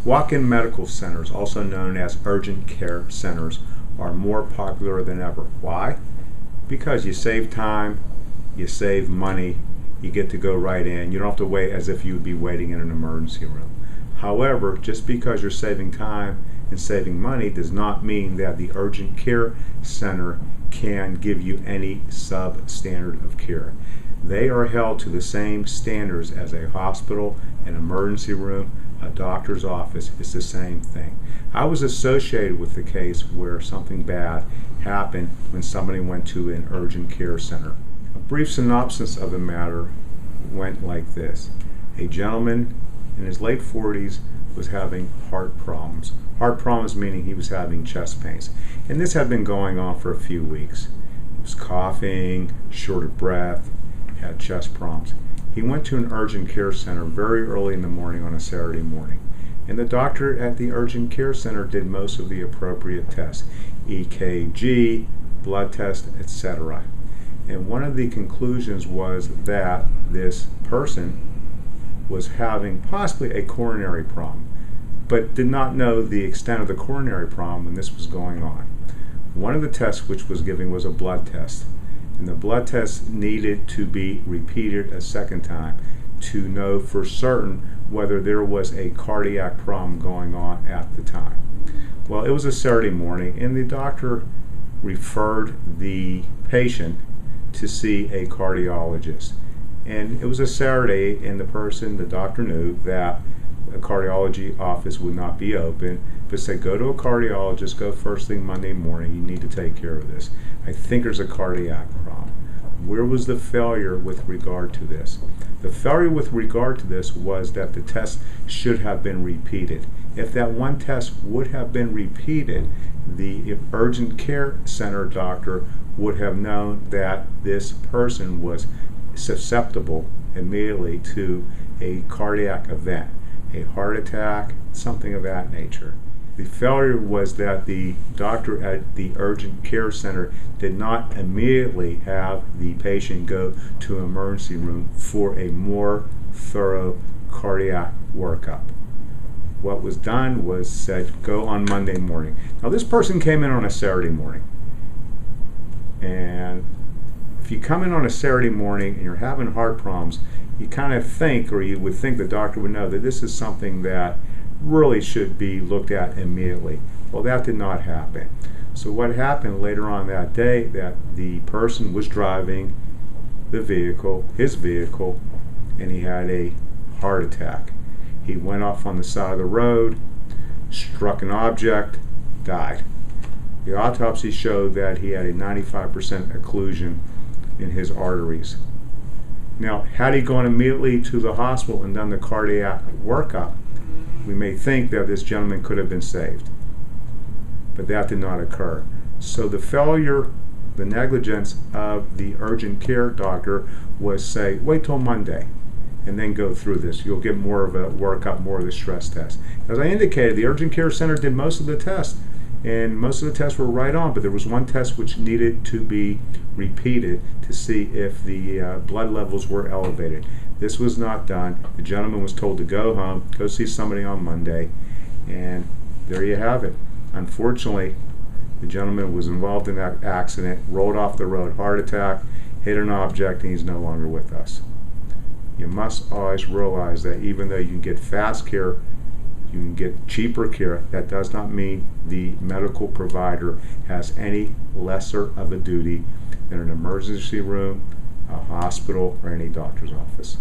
Walk-in medical centers, also known as urgent care centers, are more popular than ever. Why? Because you save time, you save money, you get to go right in. You don't have to wait as if you would be waiting in an emergency room. However, just because you're saving time and saving money does not mean that the urgent care center can give you any substandard of care. They are held to the same standards as a hospital, an emergency room, a doctor's office. It's the same thing. I was associated with the case where something bad happened when somebody went to an urgent care center. A brief synopsis of the matter went like this. A gentleman in his late 40s was having heart problems. Heart problems meaning he was having chest pains. And this had been going on for a few weeks. He was coughing, short of breath, had chest problems. He went to an urgent care center very early in the morning on a Saturday morning. And the doctor at the urgent care center did most of the appropriate tests, EKG, blood test, etc. And one of the conclusions was that this person was having possibly a coronary problem, but did not know the extent of the coronary problem when this was going on. One of the tests which was given was a blood test, and the blood test needed to be repeated a second time to know for certain whether there was a cardiac problem going on at the time. Well, it was a Saturday morning, and the doctor referred the patient to see a cardiologist. And it was a Saturday, and the doctor knew that a cardiology office would not be open, but said, go to a cardiologist, go first thing Monday morning, you need to take care of this. I think there's a cardiac problem. Where was the failure with regard to this? The failure with regard to this was that the test should have been repeated. If that one test would have been repeated, the urgent care center doctor would have known that this person was susceptible immediately to a cardiac event, a heart attack, something of that nature. The failure was that the doctor at the urgent care center did not immediately have the patient go to an emergency room for a more thorough cardiac workup. What was done was said, go on Monday morning. Now this person came in on a Saturday morning, and if you come in on a Saturday morning and you're having heart problems, you kind of think, or you would think the doctor would know that this is something that really should be looked at immediately. Well, that did not happen. So what happened later on that day, that the person was driving the vehicle, his vehicle, and he had a heart attack. He went off on the side of the road, struck an object, died. The autopsy showed that he had a 95% occlusion in his arteries. Now, had he gone immediately to the hospital and done the cardiac workup, we may think that this gentleman could have been saved. But that did not occur. So the failure, the negligence of the urgent care doctor was say, wait till Monday and then go through this. You'll get more of a workup, more of the stress test. As I indicated, the urgent care center did most of the tests, and most of the tests were right on, but there was one test which needed to be repeated to see if the blood levels were elevated. This was not done. The gentleman was told to go home, go see somebody on Monday, and there you have it. Unfortunately, the gentleman was involved in that accident, rolled off the road, heart attack, hit an object, and he's no longer with us. You must always realize that even though you can get fast care, you can get cheaper care, that does not mean the medical provider has any lesser of a duty than an emergency room, a hospital, or any doctor's office.